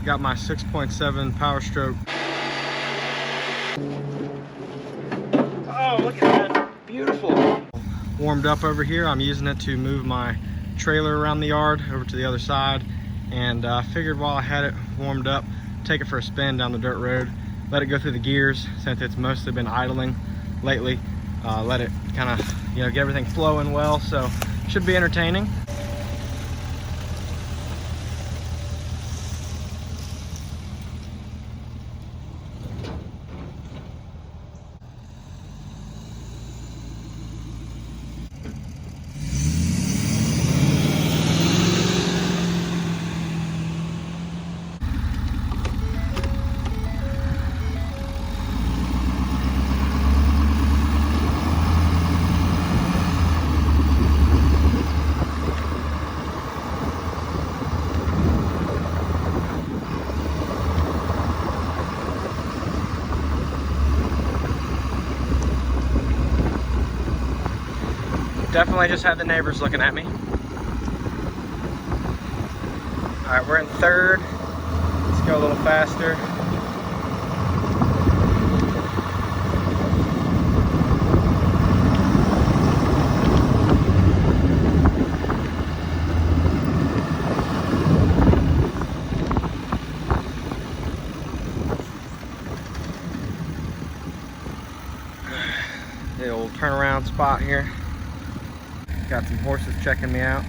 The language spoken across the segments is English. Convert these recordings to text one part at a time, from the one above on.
Got my 6.7 Powerstroke. Oh, look at that. Beautiful. Warmed up over here. I'm using it to move my trailer around the yard over to the other side. And I figured while I had it warmed up, take it for a spin down the dirt road, let it go through the gears since it's mostly been idling lately. Let it kind of, get everything flowing well. So should be entertaining. Definitely just had the neighbors looking at me. All right, we're in third. Let's go a little faster. The old turnaround spot here. Got some horses checking me out.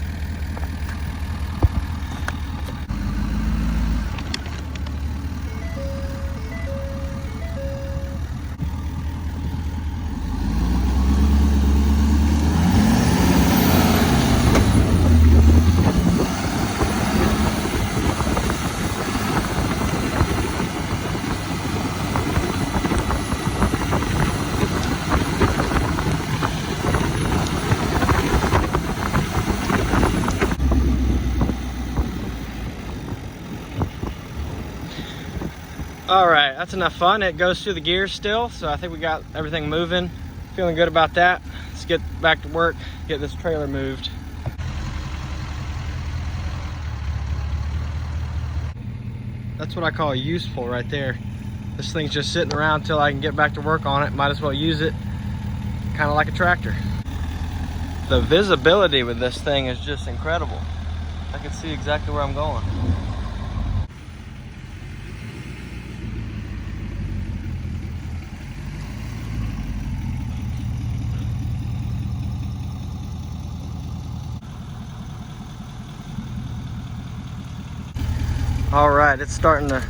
All right, that's enough fun. It goes through the gears still, so I think we got everything moving. Feeling good about that. Let's get back to work, get this trailer moved. That's what I call useful right there. This thing's just sitting around until I can get back to work on it. Might as well use it, kind of like a tractor. The visibility with this thing is just incredible. I can see exactly where I'm going. All right, it's starting to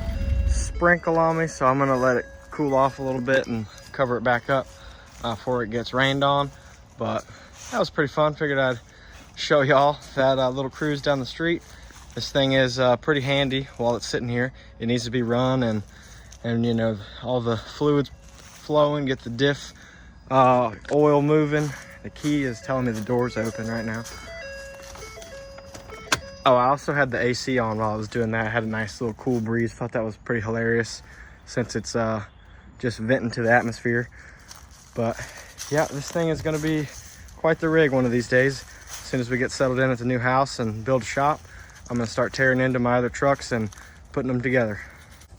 sprinkle on me, so I'm gonna let it cool off a little bit and cover it back up before it gets rained on. But that was pretty fun. Figured I'd show y'all that little cruise down the street. This thing is pretty handy while it's sitting here. It needs to be run and all the fluids flowing, get the diff oil moving. The key is telling me the door's open right now. Oh, I also had the AC on while I was doing that. I had a nice little cool breeze. Thought that was pretty hilarious since it's just venting to the atmosphere. But yeah, this thing is gonna be quite the rig one of these days. As soon as we get settled in at the new house and build a shop, I'm gonna start tearing into my other trucks and putting them together.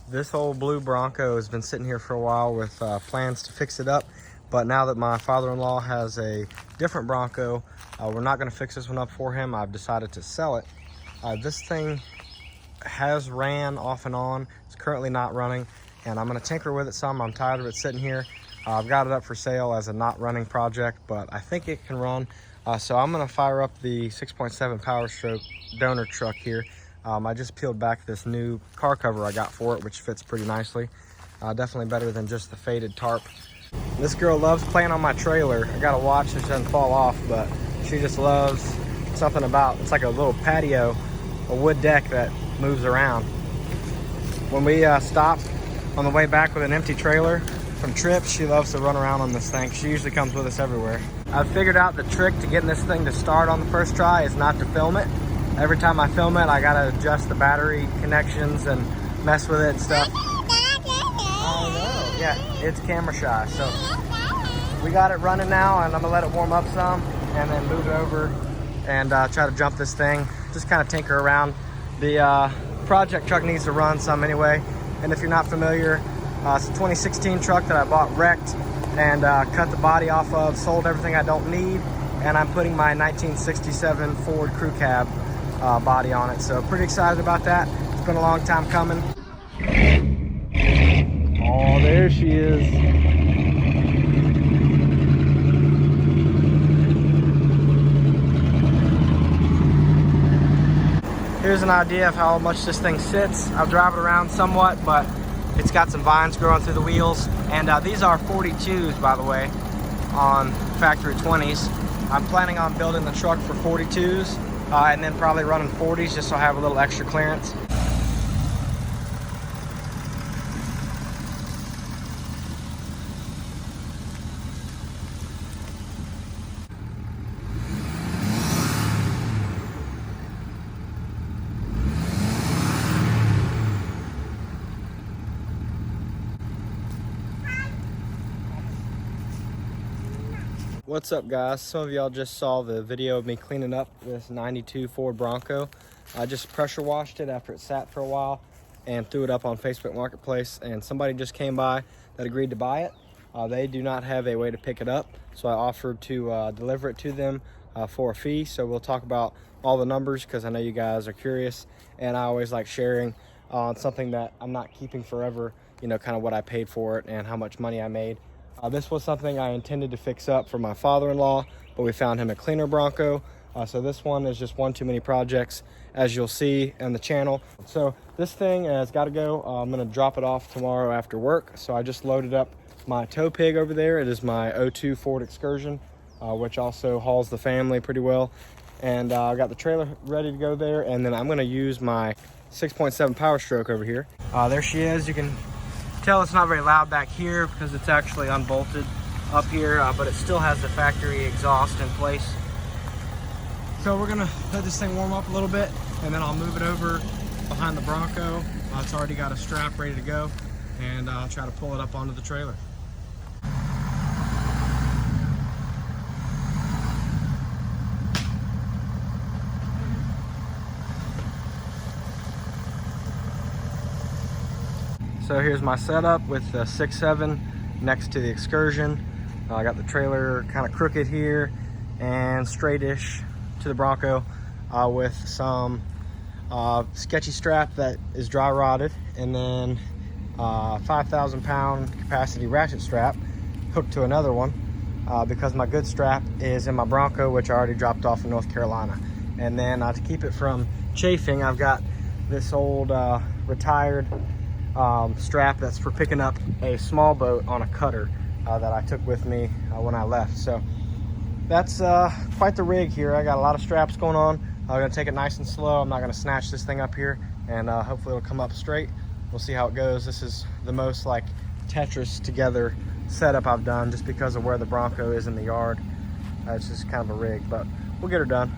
This old blue Bronco has been sitting here for a while with plans to fix it up. But now that my father-in-law has a different Bronco, we're not gonna fix this one up for him. I've decided to sell it. This thing has ran off and on. It's currently not running, and I'm gonna tinker with it some. I'm tired of it sitting here. I've got it up for sale as a not running project, but I think it can run. So I'm gonna fire up the 6.7 Powerstroke donor truck here. I just peeled back this new car cover I got for it, which fits pretty nicely. Definitely better than just the faded tarp. This girl loves playing on my trailer. I gotta watch so she doesn't fall off, but she just loves something about, it's like a little patio, a wood deck that moves around. When we stop on the way back with an empty trailer from trips, she loves to run around on this thing. She usually comes with us everywhere. I've figured out the trick to getting this thing to start on the first try is not to film it. Every time I film it, I gotta adjust the battery connections and mess with it and stuff. Oh no, yeah, it's camera shy. So we got it running now, and I'm gonna let it warm up some and then move it over and try to jump this thing. Just kind of tinker around. The project truck needs to run some anyway. And if you're not familiar, it's a 2016 truck that I bought wrecked and cut the body off of, sold everything I don't need, and I'm putting my 1967 Ford crew cab body on it. So pretty excited about that. It's been a long time coming. Oh, there she is. Here's an idea of how much this thing sits. I'll drive it around somewhat, but it's got some vines growing through the wheels. And these are 42s, by the way, on factory 20s. I'm planning on building the truck for 42s and then probably running 40s just so I have a little extra clearance. What's up, guys? Some of y'all just saw the video of me cleaning up this 92 Ford Bronco. I just pressure washed it after it sat for a while and threw it up on Facebook Marketplace, and somebody just came by that agreed to buy it. They do not have a way to pick it up, so I offered to deliver it to them for a fee. So we'll talk about all the numbers because I know you guys are curious, and I always like sharing on something that I'm not keeping forever, you know, kind of what I paid for it and how much money I made. This was something I intended to fix up for my father-in-law, but we found him a cleaner Bronco. So this one is just one too many projects, as you'll see on the channel. So this thing has got to go. I'm going to drop it off tomorrow after work. So I just loaded up my tow pig over there. It is my 02 Ford Excursion, which also hauls the family pretty well. And I got the trailer ready to go there. And then I'm going to use my 6.7 Powerstroke over here. There she is. You can tell it's not very loud back here because it's actually unbolted up here, but it still has the factory exhaust in place. So we're gonna let this thing warm up a little bit and then I'll move it over behind the Bronco. It's already got a strap ready to go, and I'll try to pull it up onto the trailer. So here's my setup with the 6.7 next to the Excursion. I got the trailer kind of crooked here and straightish to the Bronco with some sketchy strap that is dry rotted, and then 5,000 pound capacity ratchet strap hooked to another one because my good strap is in my Bronco, which I already dropped off in North Carolina. And then to keep it from chafing, I've got this old retired strap that's for picking up a small boat on a cutter that I took with me when I left. So that's quite the rig here. I got a lot of straps going on. I'm gonna take it nice and slow. I'm not gonna snatch this thing up here, and hopefully it'll come up straight. We'll see how it goes. This is the most like Tetris together setup I've done just because of where the Bronco is in the yard. It's just kind of a rig, but we'll get her done.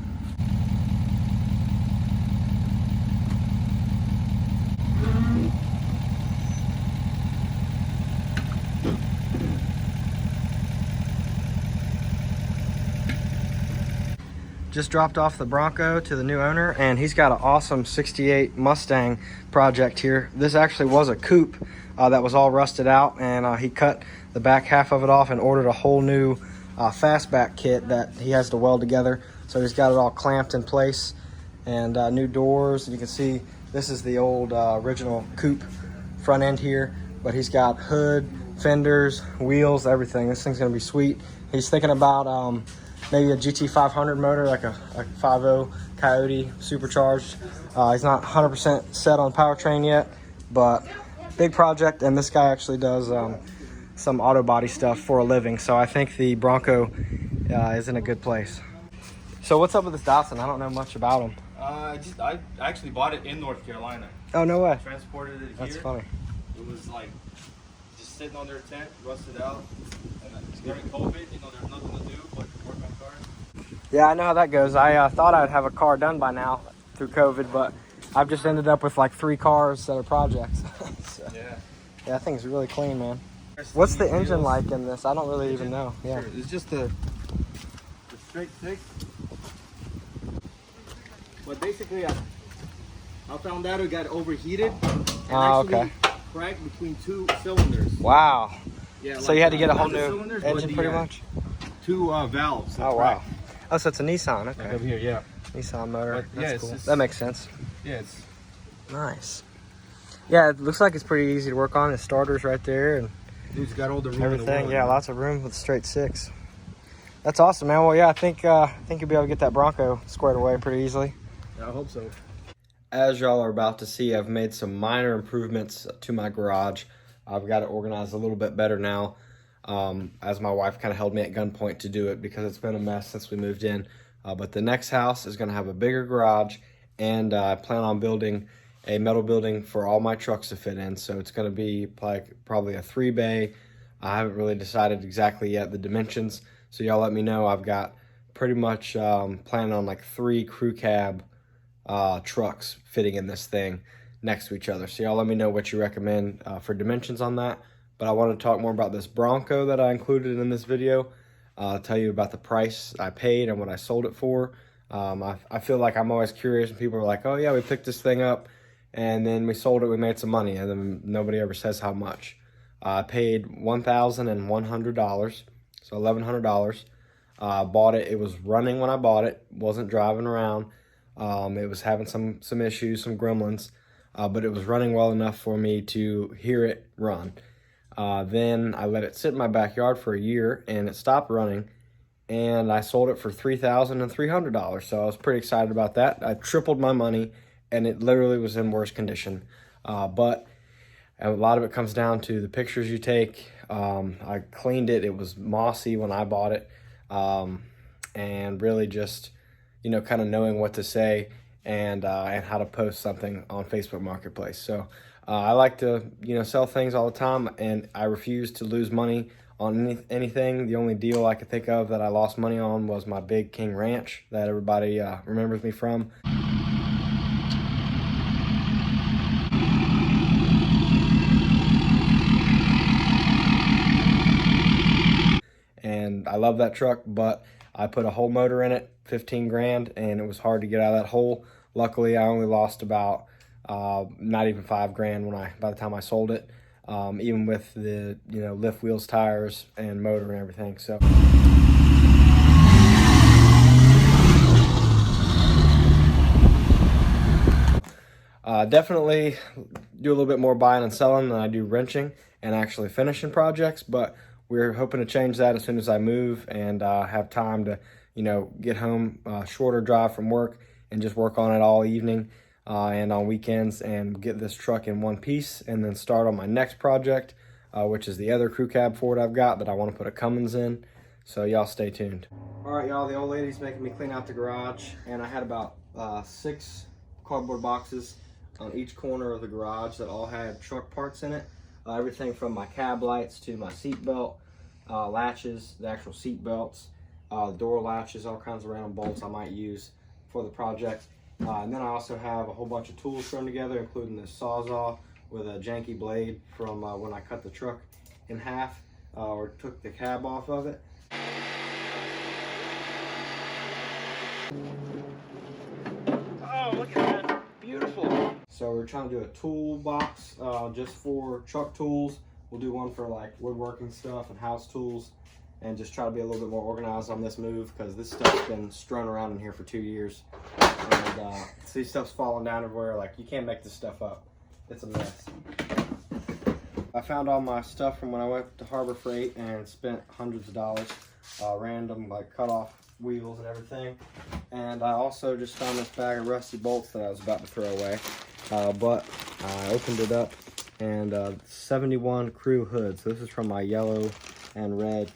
Just dropped off the Bronco to the new owner, and he's got an awesome 68 Mustang project here. This actually was a coupe that was all rusted out, and he cut the back half of it off and ordered a whole new fastback kit that he has to weld together. So he's got it all clamped in place, and new doors. You can see this is the old original coupe front end here, but he's got hood, fenders, wheels, everything. This thing's gonna be sweet. He's thinking about maybe a GT500 motor, like a 5.0 Coyote supercharged. He's not 100% set on powertrain yet, but big project. And this guy actually does some auto body stuff for a living. So I think the Bronco is in a good place. So what's up with this Datsun? I don't know much about him. I actually bought it in North Carolina. Oh, no way. Transported it here. That's funny. It was like just sitting on their tent, rusted out. And during COVID, you know, there's nothing to do but work on cars. Yeah, I know how that goes. I thought I'd have a car done by now through COVID, but I've just ended up with like 3 cars that are projects. So, yeah, that thing's really clean, man. What's the engine like in this? I don't really even know. Yeah, sure. It's just the straight six. But basically, I found out it got overheated and Okay. cracked between 2 cylinders. Wow. Yeah. So like, you had to get a whole not the new cylinders, but engine, pretty much. 2 valves. Oh wow. Oh, so it's a Nissan. Like Okay. over here, yeah. Nissan motor. But, That's cool. That makes sense. Yeah, it's Nice. Yeah, it looks like it's pretty easy to work on. The starter's right there and dude's got all the room everything. in the world, Yeah, man. lots of room with the straight 6. That's awesome, man. Well, yeah, I think you'll be able to get that Bronco squared away pretty easily. Yeah, I hope so. As y'all are about to see, I've made some minor improvements to my garage. I've got it organized a little bit better now, as my wife kind of held me at gunpoint to do it because it's been a mess since we moved in. But the next house is going to have a bigger garage, and I plan on building a metal building for all my trucks to fit in. So it's going to be like probably a 3-bay. I haven't really decided exactly yet the dimensions. So y'all let me know. I've got pretty much planning on like 3 crew cab trucks fitting in this thing next to each other. So y'all let me know what you recommend for dimensions on that. But I want to talk more about this Bronco that I included in this video. Tell you about the price I paid and what I sold it for. I feel like I'm always curious when people are like, oh yeah, we picked this thing up and then we sold it, we made some money, and then nobody ever says how much. I paid $1,100, so $1,100. Bought it, it was running when I bought it, wasn't driving around. It was having some issues, some gremlins, but it was running well enough for me to hear it run. Then I let it sit in my backyard for a year and it stopped running, and I sold it for $3,300. So I was pretty excited about that. I tripled my money, and it literally was in worse condition. But a lot of it comes down to the pictures you take. I cleaned it. It was mossy when I bought it. And really just, you know, kind of knowing what to say and how to post something on Facebook Marketplace. So I like to, you know, sell things all the time, and I refuse to lose money on anything. The only deal I could think of that I lost money on was my Big King Ranch that everybody remembers me from. And I love that truck, but I put a whole motor in it, 15 grand, and it was hard to get out of that hole. Luckily, I only lost about not even 5 grand by the time I sold it, even with the, you know, lift wheels, tires, and motor and everything. So definitely do a little bit more buying and selling than I do wrenching and actually finishing projects, but we're hoping to change that as soon as I move and have time to, you know, get home, shorter drive from work, and just work on it all evening and on weekends, and get this truck in one piece, and then start on my next project, which is the other crew cab Ford I've got that I want to put a Cummins in. So y'all stay tuned. All right, y'all, the old lady's making me clean out the garage, and I had about 6 cardboard boxes on each corner of the garage that all had truck parts in it. Everything from my cab lights to my seat belt latches, the actual seat belts, door latches, all kinds of random bolts I might use for the project. And then I also have a whole bunch of tools thrown together, including this Sawzall with a janky blade from when I cut the truck in half or took the cab off of it. Oh, look at that. Beautiful. So we're trying to do a toolbox just for truck tools. We'll do one for like woodworking stuff and house tools, and just try to be a little bit more organized on this move, because this stuff's been strewn around in here for 2 years. And see, stuff's falling down everywhere. Like, you can't make this stuff up. It's a mess. I found all my stuff from when I went to Harbor Freight and spent hundreds of dollars. Random, like, cut off wheels and everything. And I also just found this bag of rusty bolts that I was about to throw away. But I opened it up, and 71 crew hoods. So this is from my yellow and red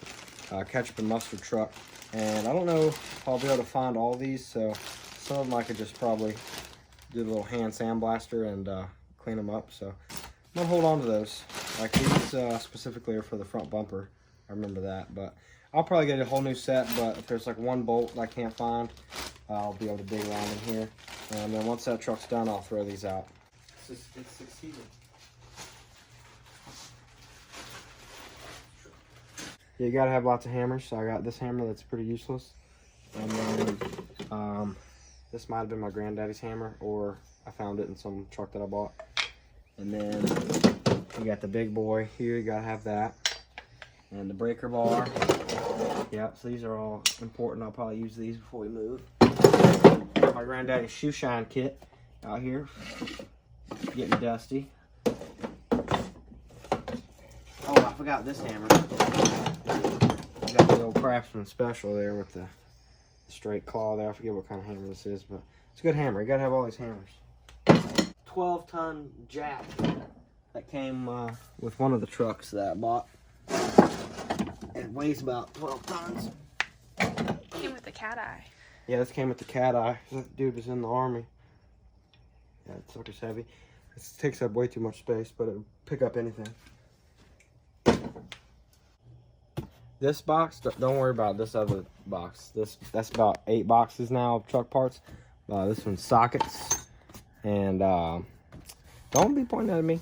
ketchup and mustard truck. And I don't know if I'll be able to find all these, so some of them I could just probably do a little hand sandblaster and clean them up. So I'm gonna hold on to those. Like these specifically are for the front bumper. I remember that, but I'll probably get a whole new set. But if there's like one bolt I can't find, I'll be able to dig around in here. And then once that truck's done, I'll throw these out. It's succeeded. Yeah, you gotta have lots of hammers. So I got this hammer that's pretty useless. And then this might have been my granddaddy's hammer, or I found it in some truck that I bought. And then you got the big boy here, you gotta have that. And the breaker bar. Yep, so these are all important. I'll probably use these before we move. My granddaddy's shoe shine kit out here. Getting dusty. Oh, I forgot this hammer. Got the old Craftsman special there with the straight claw there. I forget what kind of hammer this is, but it's a good hammer. You gotta have all these hammers. 12-ton jack that came with one of the trucks that I bought. It weighs about 12 tons. Came with the cat eye. Yeah, this came with the cat eye. That dude was in the army. Yeah, that sucker's heavy. It takes up way too much space, but it'll pick up anything. This box, don't worry about this other box. That's about 8 boxes now of truck parts. This one's sockets. And don't be pointing at me.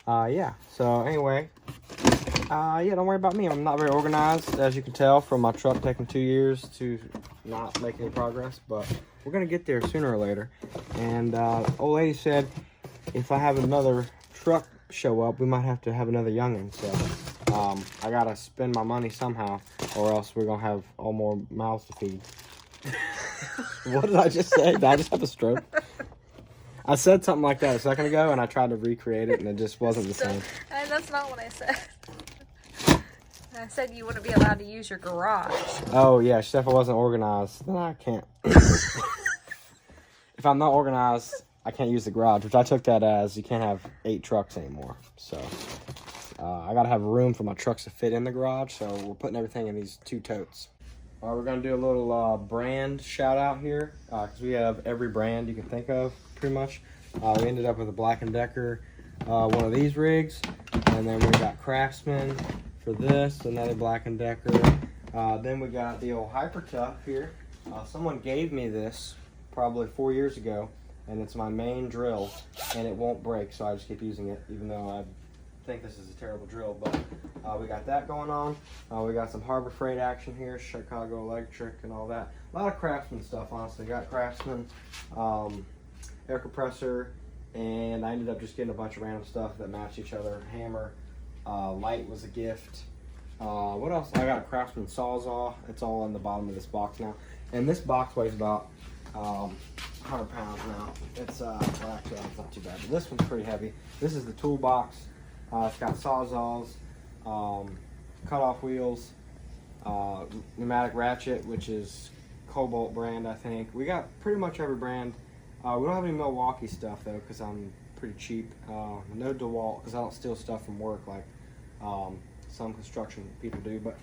Yeah, so anyway. Yeah, don't worry about me. I'm not very organized, as you can tell from my truck taking 2 years to not make any progress. But we're going to get there sooner or later. And old lady said if I have another truck show up, we might have to have another youngin'. So I got to spend my money somehow, or else we're going to have all more mouths to feed. What did I just say? Did I just have a stroke? I said something like that a second ago, and I tried to recreate it, and it just wasn't the same. That's not what I said. I said you wouldn't be allowed to use your garage. Oh, yeah. If I wasn't organized, then I can't. If I'm not organized, I can't use the garage, which I took that as you can't have 8 trucks anymore. So I got to have room for my trucks to fit in the garage, so we're putting everything in these 2 totes. All right, we're going to do a little brand shout out here because we have every brand you can think of, pretty much. We ended up with a Black & Decker, one of these rigs, and then we got Craftsman for this, another Black & Decker. Then we got the old Hyper Tough here. Someone gave me this probably 4 years ago, and it's my main drill, and it won't break, so I just keep using it, even though I think this is a terrible drill. But we got that going on. We got some Harbor Freight action here, Chicago Electric and all that. A lot of Craftsman stuff, honestly. Got Craftsman, air compressor, and I ended up just getting a bunch of random stuff that match each other. Hammer, light was a gift. What else? I got a Craftsman Sawzall. It's all in the bottom of this box now. And this box weighs about 100 pounds now. It's, well, actually, it's not too bad, but this one's pretty heavy. This is the toolbox. It's got Sawzalls, cut-off wheels, pneumatic ratchet, which is Cobalt brand, I think. We got pretty much every brand. We don't have any Milwaukee stuff, though, because I'm pretty cheap. No DeWalt, because I don't steal stuff from work like some construction people do. But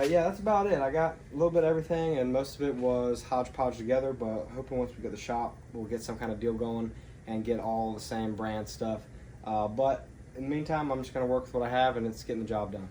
yeah, that's about it. I got a little bit of everything, and most of it was hodgepodge together, but hoping once we get the shop, we'll get some kind of deal going and get all the same brand stuff. But in the meantime, I'm just going to work with what I have, and it's getting the job done.